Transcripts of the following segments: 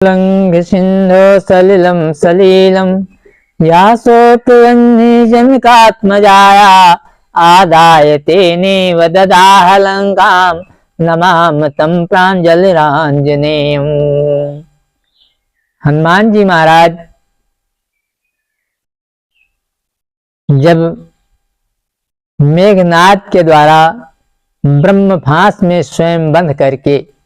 लंघ सिंधो सलिलम सलीलम यासोत्वन्निजनकात्मजाया आदाय तेने वददाह लंकाम नमाम तम प्रांजलिरांजनेयम। हनुमान जी महाराज जब मेघनाद के द्वारा ब्रह्मफांस में स्वयं बंध करके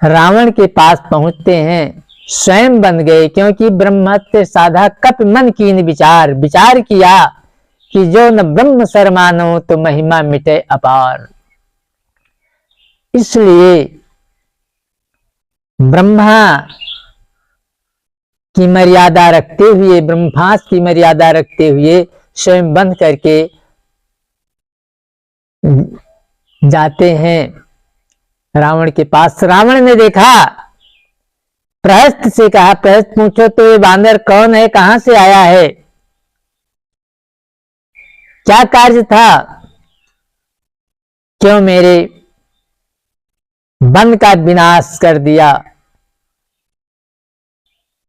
रावण के पास पहुंचते हैं, स्वयं बन गए, क्योंकि ब्रह्मत्य साधा कप मन कीन विचार किया कि जो न ब्रह्म सर मानो तो महिमा मिटे अपार। इसलिए ब्रह्मा की मर्यादा रखते हुए, ब्रह्मफांस की मर्यादा रखते हुए स्वयं बंध करके जाते हैं रावण के पास। रावण ने देखा, प्रहस्त से कहा, प्रहस्त पूछो तो ये बांदर कौन है, कहां से आया है, क्या कार्य था, क्यों मेरे वन का विनाश कर दिया,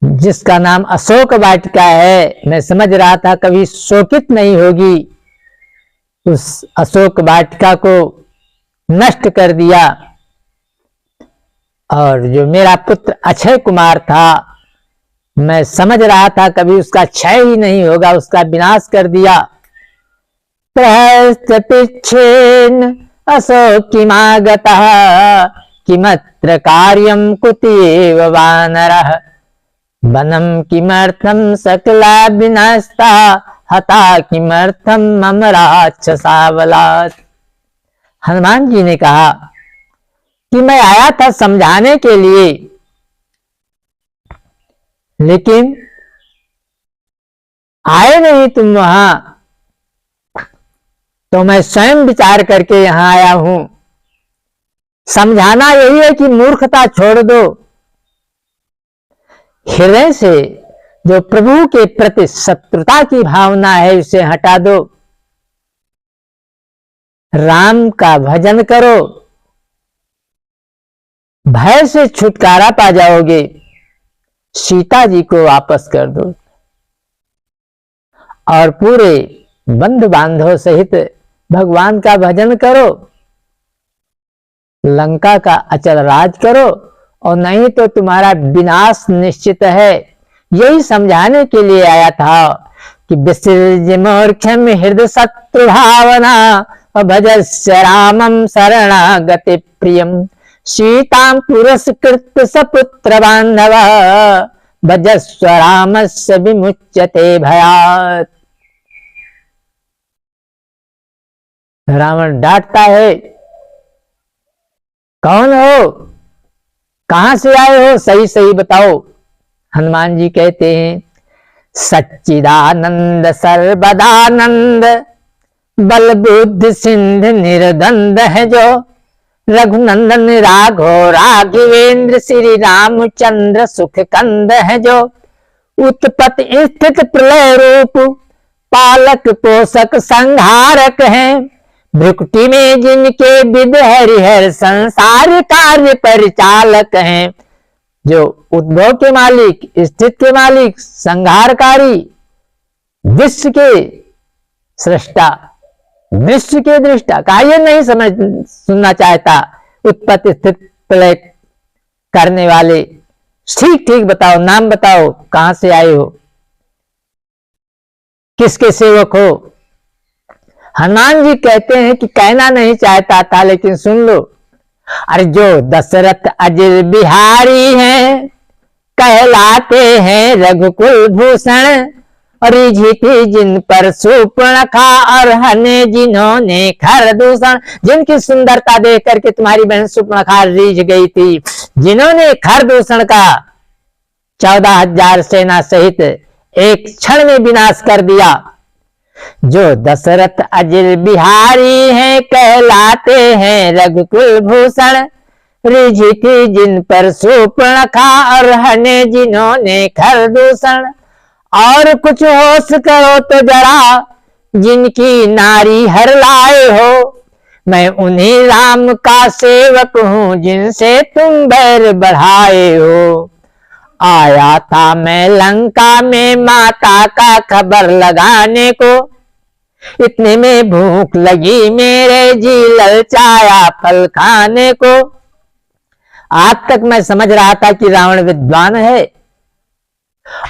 जिसका नाम अशोक वाटिका है। मैं समझ रहा था कभी शोकित नहीं होगी, उस अशोक वाटिका को नष्ट कर दिया। और जो मेरा पुत्र अक्षय कुमार था, मैं समझ रहा था कभी उसका क्षय ही नहीं होगा, उसका विनाश कर दिया। प्रहस्तपिच्छेन अशोकिमागतः किमत्र कार्यम कुतीव वानरः वनम किमर्थम सकला विनष्टा हता किमर्थम मम राक्षसावलात्। हनुमान जी ने कहा कि मैं आया था समझाने के लिए, लेकिन आए नहीं तुम वहां, तो मैं स्वयं विचार करके यहां आया हूं। समझाना यही है कि मूर्खता छोड़ दो, हृदय से जो प्रभु के प्रति शत्रुता की भावना है उसे हटा दो, राम का भजन करो, भय से छुटकारा पा जाओगे, सीता जी को वापस कर दो और पूरे बंधु बांधव सहित भगवान का भजन करो, लंका का अचल राज करो, और नहीं तो तुम्हारा विनाश निश्चित है। यही समझाने के लिए आया था कि विसृज मूर्खम हृदय शत्रु भावना भजस्य रामम शरणागति प्रियम सीतां पुरस्कृत सपुत्र बांधव भजस्व रामस्य विमुच्यते भयात्। रावण डांटता है, कौन हो, कहां से आए हो, सही सही बताओ। हनुमान जी कहते हैं, सच्चिदानंद सर्वदानंद बल बुद्धि सिंध निर्दंड है जो रघुनंदन राघव राघवेंद्र श्री रामचंद्र सुख कंद है जो उत्पत्ति स्थित प्रलय रूप पालक पोषक संहारक है भ्रुकुटी में जिनके विद हरिहर संसार कार्य परिचालक हैं। जो उद्भव के मालिक, स्थित के मालिक, संहारकारी, विश्व के सृष्टा, विश्व के दृष्टा, का ये नहीं सुनना चाहता, उत्पत्ति स्थित प्रलय करने वाले। ठीक ठीक बताओ, नाम बताओ, कहां से आए हो, किसके सेवक हो। हनुमान जी कहते हैं कि कहना नहीं चाहता था, लेकिन सुन लो। अरे जो दशरथ अजिर बिहारी हैं, कहलाते हैं रघुकुल भूषण, रिझी जिन पर सूर्पणखा और हने जिन्होंने खर दूषण। जिनकी सुंदरता देख करके तुम्हारी बहन सूर्पणखा रीझ गई थी, जिन्होंने खर दूषण का 14,000 सेना सहित एक क्षण में विनाश कर दिया। जो दशरथ अजिर बिहारी हैं, कहलाते हैं रघुकुल भूषण, रिझी जिन पर सूर्पणखा और हने जिन्होंने खर दूषण। और कुछ होश करो तो जरा, जिनकी नारी हर लाए हो, मैं उन्हीं राम का सेवक हूं जिनसे तुम बैर बढ़ाए हो। आया था मैं लंका में माता का खबर लगाने को, इतने में भूख लगी मेरे जी ललचाया फल खाने को। आज तक मैं समझ रहा था कि रावण विद्वान है,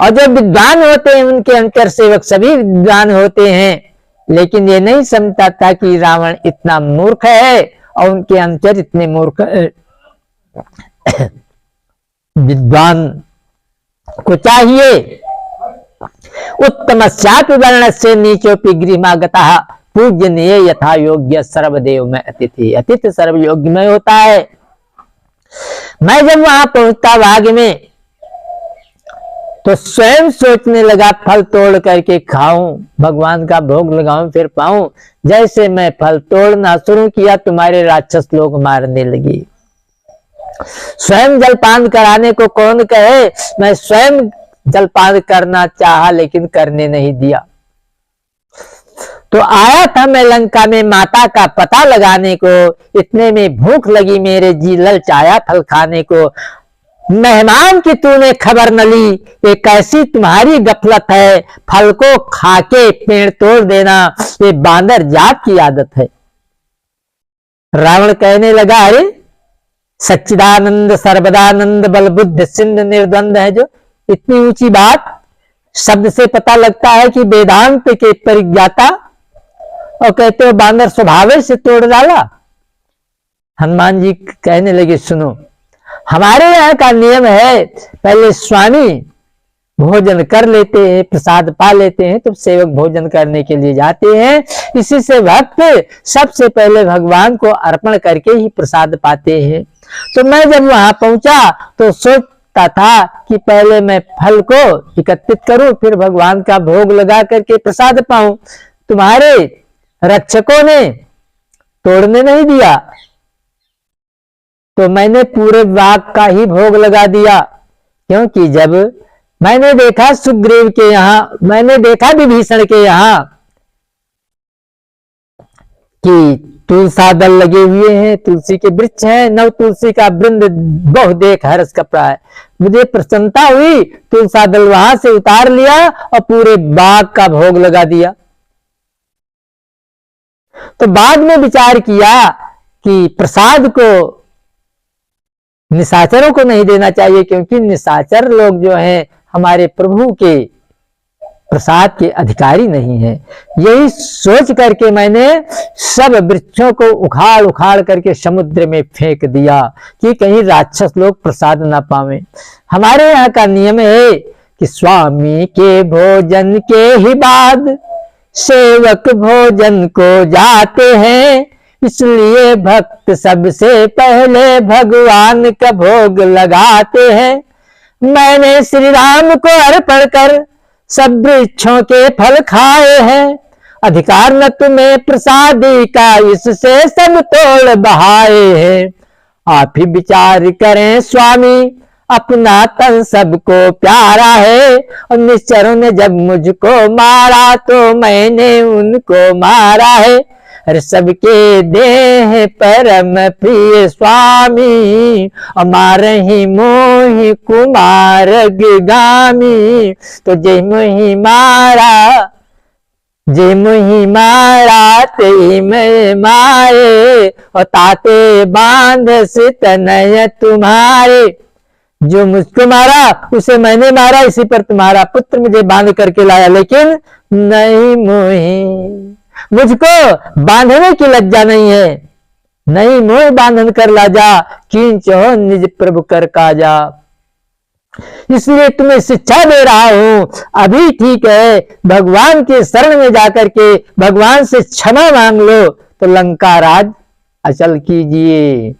और जो विद्वान होते हैं उनके अंतर सेवक सभी विद्वान होते हैं, लेकिन ये नहीं समझता था कि रावण इतना मूर्ख है और उनके अंतर इतने मूर्ख विद्वान को चाहिए उत्तमस्यापि वर्णस्य नीचोपि गृहमागतः पूजनीय यथा योग्य सर्वदेव में अतिथि। अतिथि सर्व योग्य में होता है। मैं जब वहां पहुंचता बाग में तो स्वयं सोचने लगा फल तोड़ करके खाऊं, भगवान का भोग लगाऊं फिर पाऊं। जैसे मैं फल तोड़ना शुरू किया तुम्हारे राक्षस लोग मारने लगे। स्वयं जलपान कराने को कौन कहे, मैं स्वयं जलपान करना चाहा लेकिन करने नहीं दिया। तो आया था मैं लंका में माता का पता लगाने को, इतने में भूख लगी मेरे जी ललचाया फल खाने को। मेहमान की तूने खबर न ली, ये कैसी तुम्हारी गफलत है, फल को खाके पेड़ तोड़ देना ये बांदर जात की आदत है। रावण कहने लगा, अरे सच्चिदानंद सर्वदानंद बल बुद्ध सिंध निर्द्वंद है जो, इतनी ऊंची बात शब्द से पता लगता है कि वेदांत के परिज्ञाता, और कहते हो बांदर स्वभाव से तोड़ डाला। हनुमान जी कहने लगे, सुनो हमारे यहाँ का नियम है, पहले स्वामी भोजन कर लेते हैं, प्रसाद पा लेते हैं, तो सेवक भोजन करने के लिए जाते हैं। इसी से भक्त सबसे पहले भगवान को अर्पण करके ही प्रसाद पाते हैं। तो मैं जब वहां पहुंचा तो सोचता था कि पहले मैं फल को एकत्रित करूं, फिर भगवान का भोग लगा करके प्रसाद पाऊं। तुम्हारे रक्षकों ने तोड़ने नहीं दिया, तो मैंने पूरे बाग का ही भोग लगा दिया। क्योंकि जब मैंने देखा सुग्रीव के यहाँ, मैंने देखा विभीषण के यहाँ कि तुलसा दल लगे हुए हैं, तुलसी के वृक्ष हैं, नव तुलसी का वृंद बहु देख हर्ष कपड़ा है। मुझे प्रसन्नता हुई, तुलसा दल वहां से उतार लिया और पूरे बाग का भोग लगा दिया। तो बाद में विचार किया कि प्रसाद को निशाचरों को नहीं देना चाहिए, क्योंकि निशाचर लोग जो हैं हमारे प्रभु के प्रसाद के अधिकारी नहीं है। यही सोच करके मैंने सब वृक्षों को उखाड़ उखाड़ करके समुद्र में फेंक दिया कि कहीं राक्षस लोग प्रसाद ना पावे। हमारे यहाँ का नियम है कि स्वामी के भोजन के ही बाद सेवक भोजन को जाते हैं, इसलिए भक्त सबसे पहले भगवान का भोग लगाते हैं। मैंने श्री राम को अर्पण कर सब वृक्षों के फल खाए हैं, अधिकार न तुम्हें प्रसादी का, इससे सब तोड़ बहाए हैं। आप ही विचार करें स्वामी, अपना तन सबको प्यारा है, और निश्चरों ने जब मुझको मारा तो मैंने उनको मारा है। अरे सबके देह परम प्रिय स्वामी, अमारे ही मोहि कुमार गामी। तो जय मोहि मारा ते मैं मारे, और ताते बांध से तनय तुम्हारे। जो मुझको मारा उसे मैंने मारा, इसी पर तुम्हारा पुत्र मुझे बांध करके लाया, लेकिन नहीं मोहि, मुझको बांधने की लज्जा नहीं है। नहीं मोह बांधन कर लाजा, कींचो निज प्रभु कर काजा। इसलिए तुम्हें शिक्षा दे रहा हूं, अभी ठीक है, भगवान के शरण में जाकर के भगवान से क्षमा मांग लो तो लंका राज अचल कीजिए।